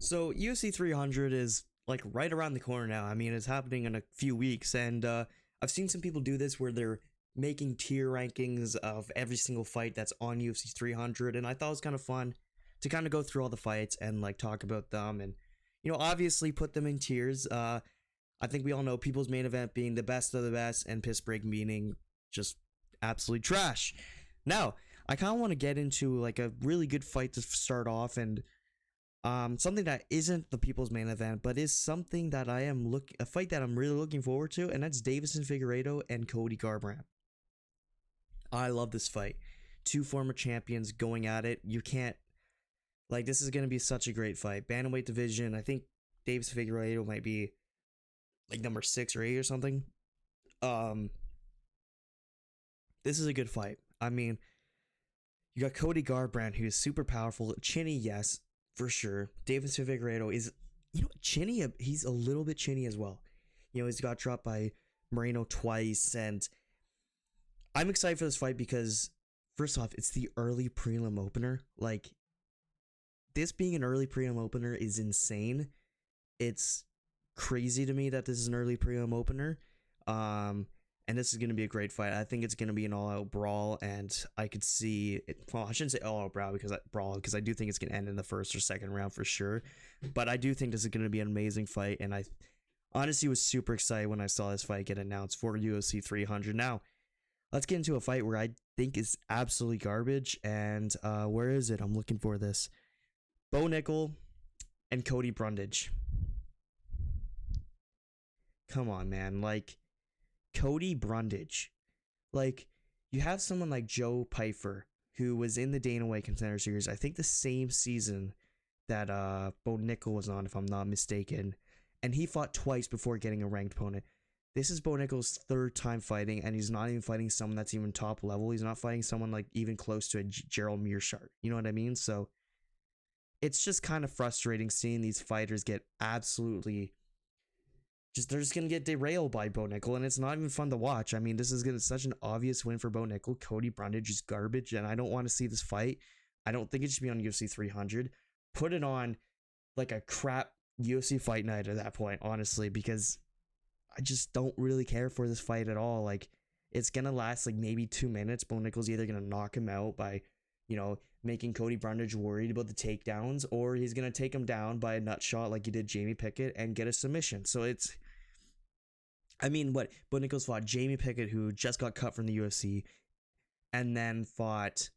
So UFC 300 is like right around the corner now. I mean, it's happening in a few weeks, and I've seen some people do this where they're making tier rankings of every single fight that's on UFC 300, and I thought it was kind of fun to kind of go through all the fights and like talk about them, and obviously put them in tiers. I think we all know People's Main Event being the best of the best, and Piss Break meaning just absolute trash. Now, I kind of want to get into like a really good fight to start off, and something that isn't the People's Main Event, but is something that a fight that I'm really looking forward to, and that's Deiveson Figueiredo and Cody Garbrandt. I love this fight. Two former champions going at it. You can't, like, this is going to be such a great fight. Bantamweight division, I think Deiveson Figueiredo might be like number 6 or 8 or something. This is a good fight. I mean, you got Cody Garbrandt, who is super powerful. Chinny, yes, for sure. Deiveson Figueiredo is, chinny. He's a little bit chinny as well. He's got dropped by Moreno twice, and I'm excited for this fight because, first off, it's the early prelim opener. Like, this being an early prelim opener is insane. It's crazy to me that this is an early prelim opener. And this is going to be a great fight. I think it's going to be an all-out brawl, and I could see it. Well, I shouldn't say all-out brawl because I do think it's going to end in the first or second round for sure. But I do think this is going to be an amazing fight, and I honestly was super excited when I saw this fight get announced for UFC 300. Now, let's get into a fight where I think is absolutely garbage, and where is it? I'm looking for this. Bo Nickal and Cody Brundage. Come on, man. Like, Cody Brundage. Like, you have someone like Joe Pyfer, who was in the Dana White Contender Series, I think the same season that Bo Nickal was on, if I'm not mistaken, and he fought twice before getting a ranked opponent. This is Bo Nickal's third time fighting, and he's not even fighting someone that's even top level. He's not fighting someone like even close to a Gerald Mearshart. You know what I mean? So it's just kind of frustrating seeing these fighters get absolutely they're just gonna get derailed by Bo Nickal, and it's not even fun to watch. I mean, this is gonna such an obvious win for Bo Nickal. Cody Brundage is garbage, and I don't want to see this fight. I don't think it should be on UFC 300. Put it on like a crap UFC fight night at that point, honestly, because I just don't really care for this fight at all. Like, it's gonna last like maybe 2 minutes. Bo Nickal's either gonna knock him out by, making Cody Brundage worried about the takedowns, or he's gonna take him down by a nut shot like he did Jamie Pickett and get a submission. So Bo Nickal's fought Jamie Pickett, who just got cut from the UFC, and then fought,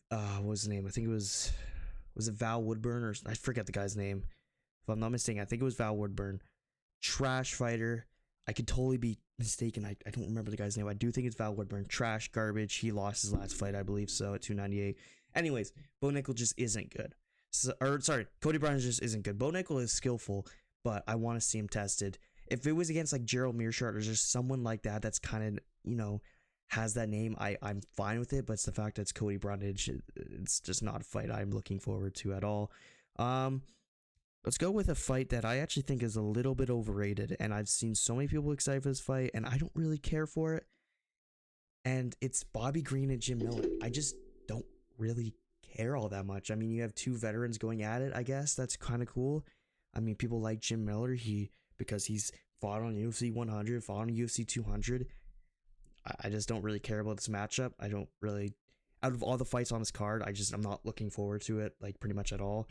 what was his name? I think it was it Val Woodburn, or I forget the guy's name. If I'm not mistaken, I think it was Val Woodburn. Trash fighter. I could totally be mistaken. I don't remember the guy's name. I do think it's Val Woodburn. Trash, garbage. He lost his last fight, I believe so, at 298. Anyways, Bo Nickal just isn't good. Cody Brundage just isn't good. Bo Nickal is skillful, but I want to see him tested. If it was against like Gerald Mearshart or just someone like that that's kind of, has that name, I'm fine with it, but it's the fact that it's Cody Brundage. It's just not a fight I'm looking forward to at all. Let's go with a fight that I actually think is a little bit overrated, and I've seen so many people excited for this fight, and I don't really care for it. And it's Bobby Green and Jim Miller. I just don't really care all that much. I mean, you have two veterans going at it, I guess. That's kind of cool. I mean, people like Jim Miller, because he's fought on UFC 100, fought on UFC 200. I just don't really care about this matchup. I don't really, out of all the fights on this card, I'm not looking forward to it, like, pretty much at all.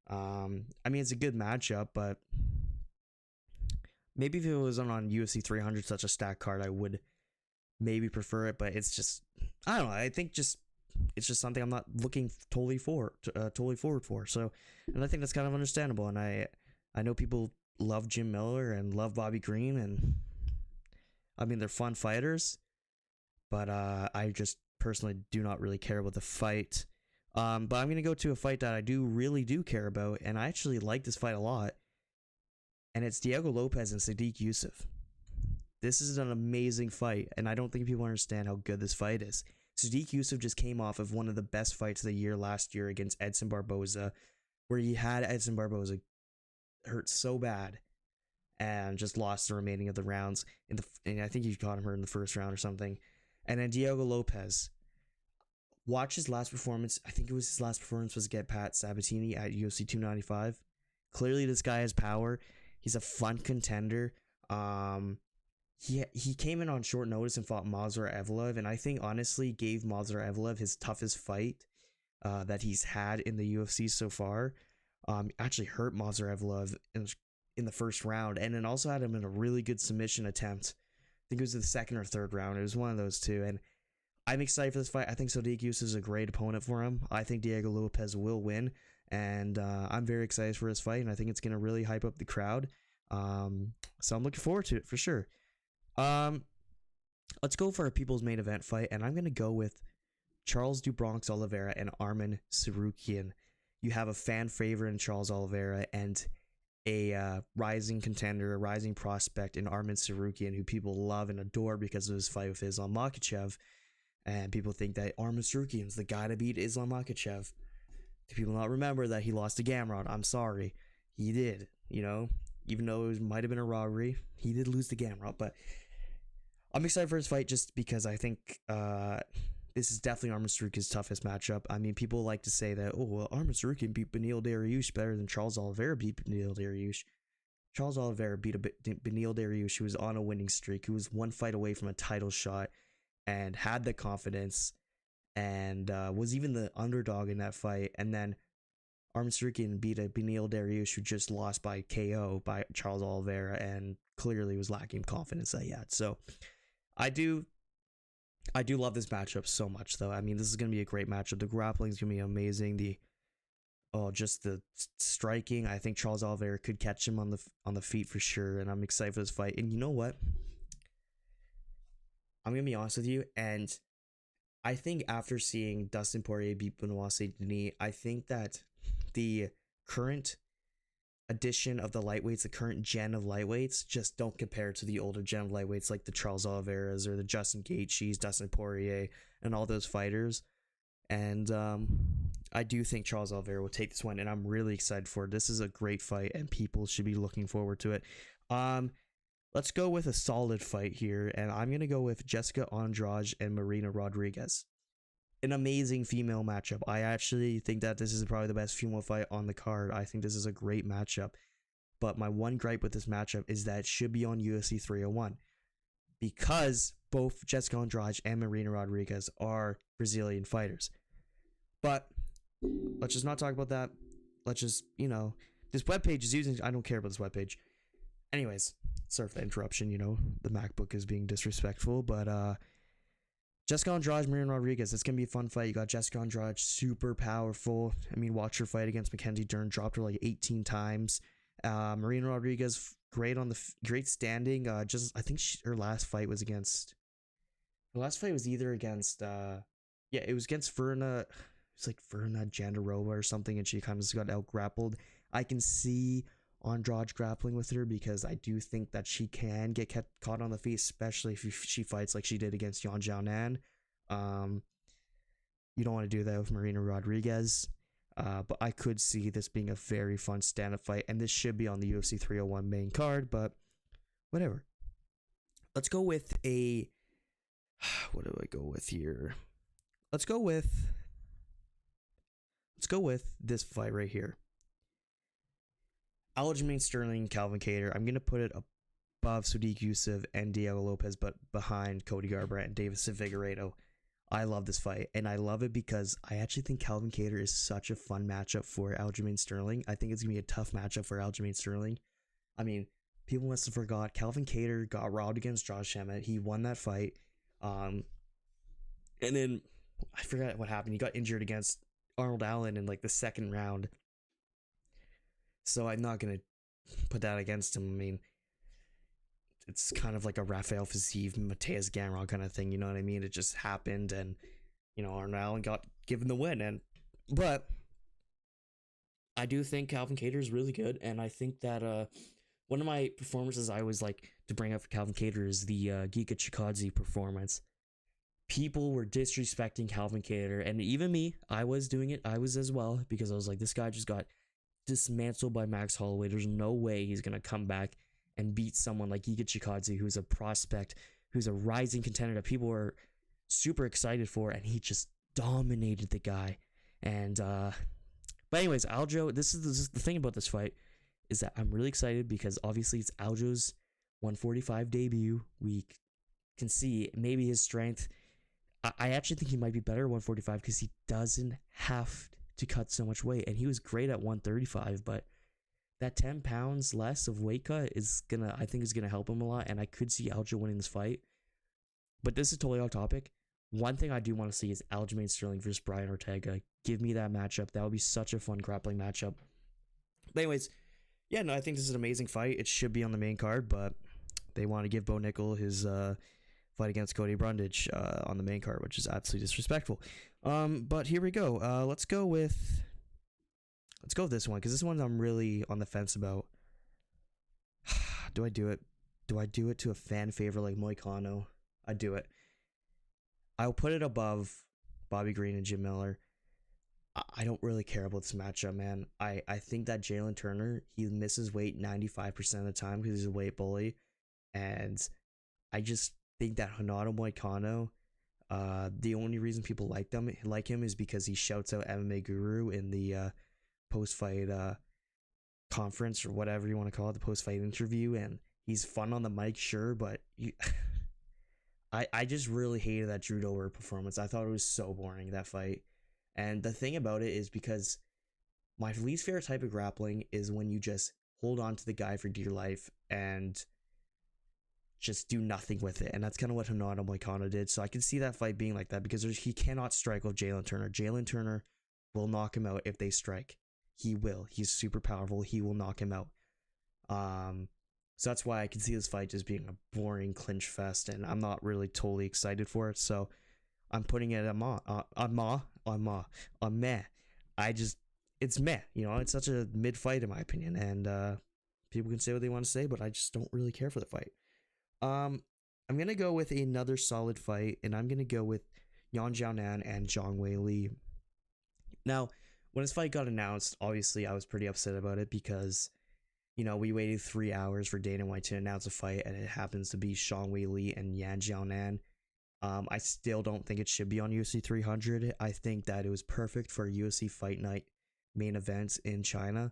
I mean, it's a good matchup, but maybe if it was on UFC 300, such a stacked card, I would maybe prefer it, but it's just, I don't know, I think it's just something I'm not looking totally forward for. So, and I think that's kind of understandable, and I know people love Jim Miller and love Bobby Green, and I mean, they're fun fighters, but I just personally do not really care about the fight. But I'm going to go to a fight that I really do care about, and I actually like this fight a lot, and it's Diego Lopez and Sodiq Yusuff. This is an amazing fight, and I don't think people understand how good this fight is. Sodiq Yusuff just came off of one of the best fights of the year last year against Edson Barboza, where he had Edson Barboza hurt so bad and just lost the remaining of the rounds. And I think he got him hurt in the first round or something. And then Diego Lopez, watch his last performance. I think it was his last performance was against Pat Sabatini at UFC 295. clearly this guy has power. He's a fun contender. He came in on short notice and fought Movsar Evloev, and I think honestly gave Movsar Evloev his toughest fight that he's had in the UFC so far. Actually hurt Movsar Evloev in the first round, and then also had him in a really good submission attempt. I think it was the second or third round. It was one of those two, and I'm excited for this fight. I think Sodiq Yusuff is a great opponent for him. I think Diego Lopez will win, and I'm very excited for his fight, and I think it's going to really hype up the crowd. So I'm looking forward to it for sure. Let's go for a people's main event fight, and I'm going to go with Charles do Bronx Oliveira and Arman Tsarukyan. You have a fan favorite in Charles Oliveira and a rising contender, a rising prospect in Arman Tsarukyan, who people love and adore because of his fight with Islam Makhachev. And people think that Arman Tsarukyan is the guy to beat Islam Makhachev. Do people not remember that he lost to Gamrot? I'm sorry. He did, even though it might have been a robbery, he did lose to Gamrot. But I'm excited for his fight just because I think this is definitely Arman Tsarukyan's toughest matchup. I mean, people like to say that, Arman Tsarukyan beat Beneil Dariush better than Charles Oliveira beat Beneil Dariush. Charles Oliveira beat Beneil Dariush, who was on a winning streak, who was one fight away from a title shot, and had the confidence, and was even the underdog in that fight. And then Arman Tsarukyan beat a Beneil Dariush who just lost by KO by Charles Oliveira and clearly was lacking confidence that he had. So I do love this matchup so much, though. I mean, this is going to be a great matchup. The grappling is going to be amazing. Just the striking. I think Charles Oliveira could catch him on the feet for sure, and I'm excited for this fight. And you know what? I'm going to be honest with you, and I think after seeing Dustin Poirier beat Benoit Saint Denis, I think that the current edition of the lightweights, the current gen of lightweights, just don't compare to the older gen of lightweights like the Charles Oliveira's or the Justin Gaethje's, Dustin Poirier, and all those fighters. And I do think Charles Oliveira will take this one, and I'm really excited for it. This is a great fight, and people should be looking forward to it. Let's go with a solid fight here, and I'm going to go with Jessica Andrade and Marina Rodriguez. An amazing female matchup. I actually think that this is probably the best female fight on the card. I think this is a great matchup. But my one gripe with this matchup is that it should be on UFC 301. Because both Jessica Andrade and Marina Rodriguez are Brazilian fighters. But let's just not talk about that. Let's just, this webpage is using... I don't care about this webpage. Anyways, sorry for the interruption, the MacBook is being disrespectful, but Jessica Andrade, Marina Rodriguez, it's going to be a fun fight. You got Jessica Andrade, super powerful. I mean, watch her fight against Mackenzie Dern, dropped her like 18 times. Marina Rodriguez, great standing. I think her last fight was against... Her last fight was either against... it was against Verna... It's like Verna Jandarova or something, and she kind of just got out-grappled. I can see Andrade grappling with her because I do think that she can get caught on the feet, especially if she fights like she did against Yan Xiaonan. You don't want to do that with Marina Rodriguez, but I could see this being a very fun stand-up fight, and this should be on the UFC 301 main card, but whatever. Let's go with a... What do I go with here? Let's go with this fight right here. Aljamain Sterling, Calvin Kattar. I'm going to put it above Sodiq Yusuff and Diego Lopez, but behind Cody Garbrandt and Deiveson Figueiredo. I love this fight, and I love it because I actually think Calvin Kattar is such a fun matchup for Aljamain Sterling. I think it's going to be a tough matchup for Aljamain Sterling. I mean, people must have forgot Calvin Kattar got robbed against Josh Emmett. He won that fight. And then I forgot what happened. He got injured against Arnold Allen in like the second round. So I'm not going to put that against him. I mean, it's kind of like a Rafael Fiziev, Mateus Gamrot kind of thing. You know what I mean? It just happened, and Arnold Allen got given the win. But I do think Calvin Kattar is really good, and I think that one of my performances I always like to bring up for Calvin Kattar is the Giga Chikadze performance. People were disrespecting Calvin Kattar, and even me, I was doing it. I was as well, because I was like, this guy just got dismantled by Max Holloway. There's no way he's gonna come back and beat someone like Giga Chikadze, who's a prospect, who's a rising contender that people were super excited for, and he just dominated the guy. And but anyways, Aljo, this is the thing about this fight is that I'm really excited because obviously it's Aljo's 145 debut. We can see maybe his strength. I actually think he might be better at 145 because he doesn't have to cut so much weight, and he was great at 135. But that 10 pounds less of weight cut I think is gonna help him a lot, and I could see Aljo winning this fight. But this is totally off topic. One thing I do want to see is Aljamain Sterling versus Brian Ortega. Give me that matchup. That would be such a fun grappling matchup. But anyways, yeah, no, I think this is an amazing fight. It should be on the main card, but they want to give Bo Nickel his fight against Cody Brundage on the main card, which is absolutely disrespectful. But here we go. Let's go with this one because this one I'm really on the fence about. Do I do it? Do I do it to a fan favorite like Moicano? I do it. I'll put it above Bobby Green and Jim Miller. I don't really care about this matchup, man. I think that Jalen Turner, he misses weight 95% of the time because he's a weight bully. And I just think that Renato Moicano, the only reason people like him is because he shouts out MMA Guru in the post-fight conference or whatever you want to call it, the post-fight interview. And he's fun on the mic, sure, but I just really hated that Drew Dober performance. I thought it was so boring, that fight. And the thing about it is because my least favorite type of grappling is when you just hold on to the guy for dear life and just do nothing with it. And that's kind of what Renato Moicano did. So I can see that fight being like that because he cannot strike with Jalen Turner. Jalen Turner will knock him out if they strike. He will. He's super powerful. He will knock him out. So that's why I can see this fight just being a boring clinch fest, and I'm not really totally excited for it. So I'm putting it on meh. It's meh. You know, it's such a mid fight in my opinion, and people can say what they want to say, but I just don't really care for the fight. I'm gonna go with another solid fight, and I'm gonna go with Yan Xiaonan and Zhang Weili. Now, when this fight got announced, obviously I was pretty upset about it because, you know, we waited 3 hours for Dana White to announce a fight, and it happens to be Zhang Weili and Yan Xiaonan. I still don't think it should be on UFC 300. I think that it was perfect for a UFC Fight Night main event in China.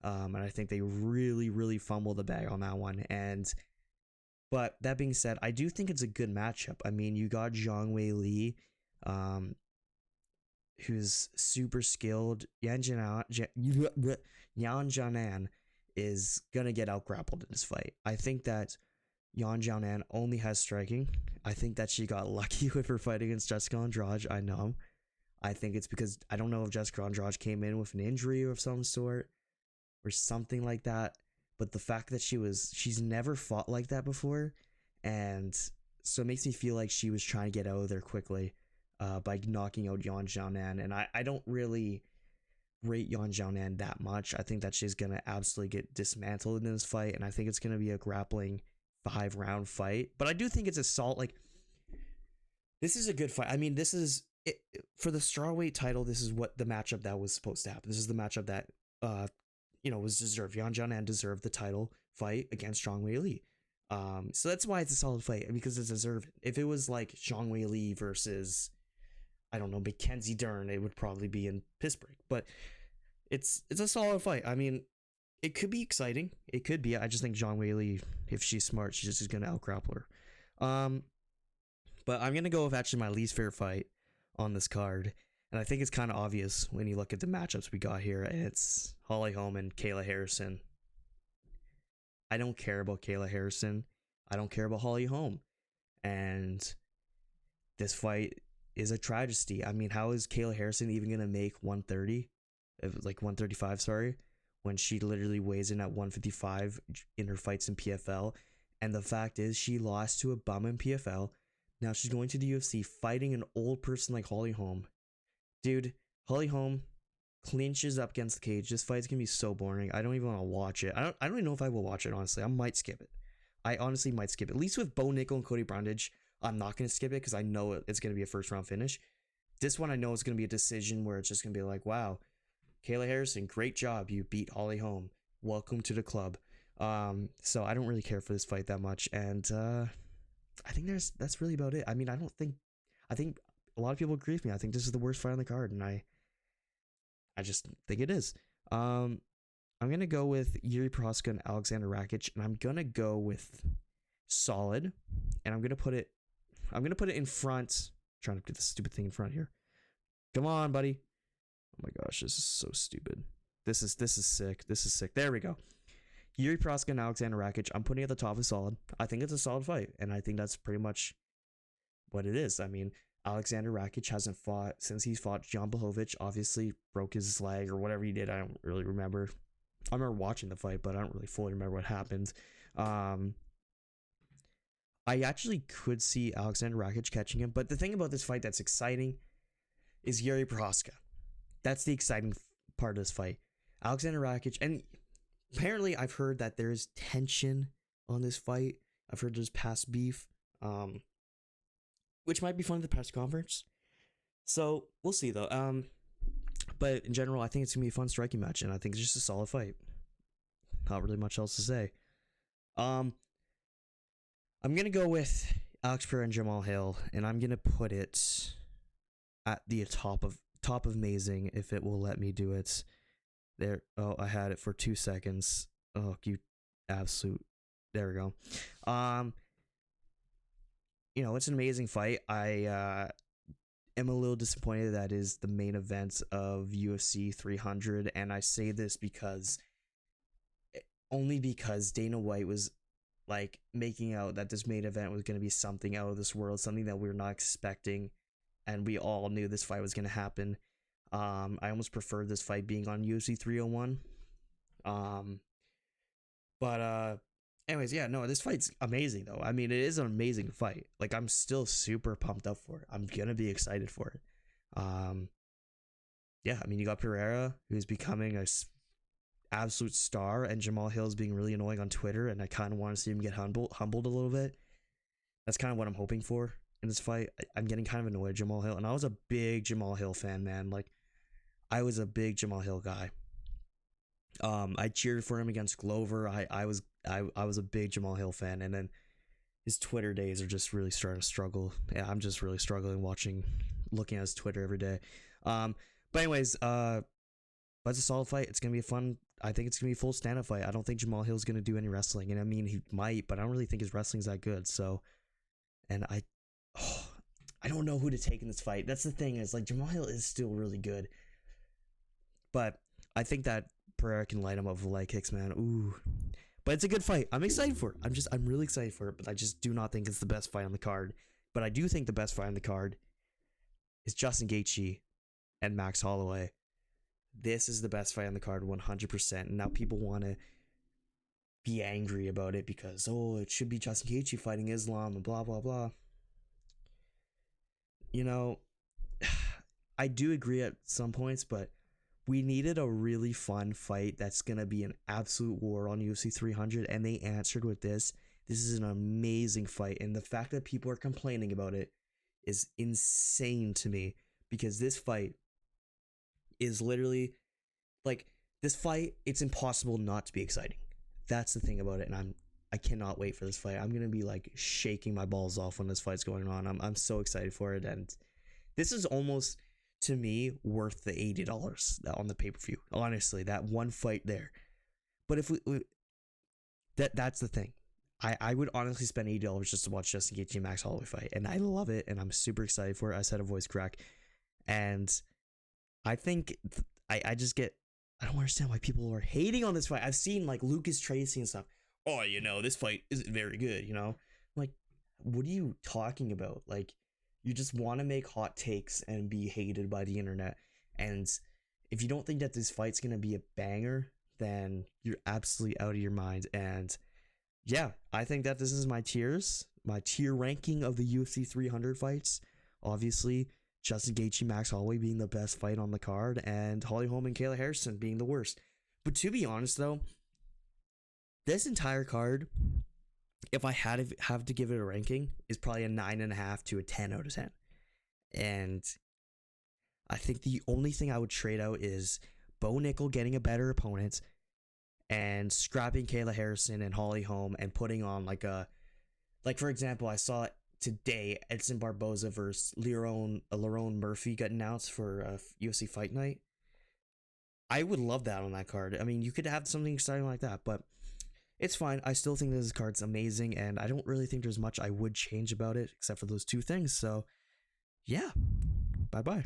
And I think they really, really fumbled the bag on that one. But that being said, I do think it's a good matchup. I mean, you got Zhang Weili, who's super skilled. Yan Xiaonan is gonna get out grappled in this fight. I think that Yan Xiaonan only has striking. I think that she got lucky with her fight against Jessica Andrade. I know. I think it's because I don't know if Jessica Andrade came in with an injury of some sort or something like that. But the fact that she's never fought like that before, and so it makes me feel like she was trying to get out of there quickly by knocking out Yan Xiaonan. And I don't really rate Yan Xiaonan that much. I think that she's going to absolutely get dismantled in this fight, and I think it's going to be a grappling 5-round fight. But I do think it's a this is a good fight. I mean, this is it, for the strawweight title. This is what the matchup that was supposed to happen. This is the matchup that was deserved. Yan Xiaonan deserved the title fight against Zhang Weili. So that's why it's a solid fight, because it's deserved. If it was like Zhang Weili versus, I don't know, Mackenzie Dern, it would probably be in piss break. But it's a solid fight. I mean, it could be exciting. It could be. I just think Zhang Weili, if she's smart, she's just going to out-grapple her. But I'm going to go with actually my least favorite fight on this card. And I think it's kind of obvious when you look at the matchups we got here. And it's Holly Holm and Kayla Harrison. I don't care about Kayla Harrison. I don't care about Holly Holm. And this fight is a tragedy. I mean, how is Kayla Harrison even going to make 130? Like 135, sorry. When she literally weighs in at 155 in her fights in PFL. And the fact is, she lost to a bum in PFL. Now she's going to the UFC fighting an old person like Holly Holm. Dude, Holly Holm clinches up against the cage. This fight's gonna be so boring. I don't even want to watch it. I don't even know if I will watch it, honestly. I might skip it. I honestly might skip it. At least with Bo Nickel and Cody Brundage, I'm not gonna skip it because I know it's gonna be a first round finish. This one I know it's gonna be a decision where it's just gonna be like, wow, Kayla Harrison, great job. You beat Holly Holm. Welcome to the club. So I don't really care for this fight that much, and I think that's really about it. I mean, I think a lot of people agree with me. I think this is the worst fight on the card, and I just think it is. I'm gonna go with Yuri Prohaska and Alexander Rakic, and I'm gonna go with solid, and I'm gonna put it in front. I'm trying to get this stupid thing in front here. Come on, buddy. Oh my gosh, this is so stupid. This is sick. This is sick. There we go. Yuri Prohaska and Alexander Rakic. I'm putting at the top of solid. I think it's a solid fight, and I think that's pretty much what it is. I mean, Alexander Rakic hasn't fought since he's fought Jan Blachowicz. Obviously, broke his leg or whatever he did. I don't really remember. I remember watching the fight, but I don't really fully remember what happened. I actually could see Alexander Rakic catching him, but the thing about this fight that's exciting is Yuri Prohaska. That's the exciting part of this fight. Alexander Rakic, and apparently I've heard that there's tension on this fight. I've heard there's past beef, which might be fun at the press conference. So we'll see though. But in general, I think it's gonna be a fun striking match, and I think it's just a solid fight. Not really much else to say. I'm gonna go with Alex Pereira and Jamal Hill, and I'm gonna put it at the top of amazing if it will let me do it. There. Oh, I had it for 2 seconds. Oh, you absolute. There we go. It's an amazing fight. I am a little disappointed that is the main event of UFC 300, and I say this only because Dana White was like making out that this main event was going to be something out of this world, something that we were not expecting, and we all knew this fight was going to happen. I almost preferred this fight being on UFC 301. Anyways, yeah, no, this fight's amazing though. I mean, it is an amazing fight. Like, I'm still super pumped up for it. I'm gonna be excited for it. Yeah, I mean, you got Pereira, who's becoming a absolute star, and Jamal Hill's being really annoying on Twitter, and I kind of want to see him get humbled a little bit. That's kind of what I'm hoping for in this fight. I'm getting kind of annoyed at Jamal Hill, and I was a big Jamal Hill fan, man. Like, I was a big Jamal Hill guy. I cheered for him against Glover. I was a big Jamal Hill fan, and then his Twitter days are just really starting to struggle. Yeah, I'm just really struggling looking at his Twitter every day. But anyways, but it's a solid fight. It's gonna be fun. I think it's gonna be a full stand-up fight. I don't think Jamal Hill's gonna do any wrestling, and I mean, he might, but I don't really think his wrestling's that good. So, and I don't know who to take in this fight. That's the thing, is like, Jamal Hill is still really good, but I think that Pereira can light him up with leg kicks, man. Ooh. But it's a good fight. I'm excited for it. I'm really excited for it, but I just do not think it's the best fight on the card. But I do think the best fight on the card is Justin Gaethje and Max Holloway. This is the best fight on the card, 100%. And now people want to be angry about it because, it should be Justin Gaethje fighting Islam and blah, blah, blah. I do agree at some points, but we needed a really fun fight that's going to be an absolute war on UFC 300, and they answered with this. This is an amazing fight, and the fact that people are complaining about it is insane to me, because this fight is literally, like, this fight, it's impossible not to be exciting. That's the thing about it, and I cannot wait for this fight. I'm going to be, like, shaking my balls off when this fight's going on. I'm so excited for it, and this is almost, to me, worth the $80 on the pay-per-view. Honestly, that one fight there. But if that's the thing. I would honestly spend $80 just to watch Justin Gaethje and Max Holloway fight, and I love it, and I'm super excited for it. I said a voice crack, and I think I don't understand why people are hating on this fight. I've seen, like, Lucas Tracy and stuff. Oh, this fight isn't very good. I'm like, what are you talking about? Like, you just want to make hot takes and be hated by the internet. And if you don't think that this fight's going to be a banger, then you're absolutely out of your mind. And yeah, I think that this is my tier ranking of the UFC 300 fights. Obviously, Justin Gaethje, Max Holloway being the best fight on the card, and Holly Holm and Kayla Harrison being the worst. But to be honest, though, this entire card, if I have to give it a ranking, is probably a 9.5 to a 10 out of 10. And I think the only thing I would trade out is Bo Nickel getting a better opponent and scrapping Kayla Harrison and Holly Holm and putting on for example, I saw today Edson Barboza versus Lerone Murphy got announced for UFC Fight Night. I would love that on that card. I mean, you could have something exciting like that, but it's fine. I still think this card's amazing, and I don't really think there's much I would change about it except for those two things. So, yeah, bye bye.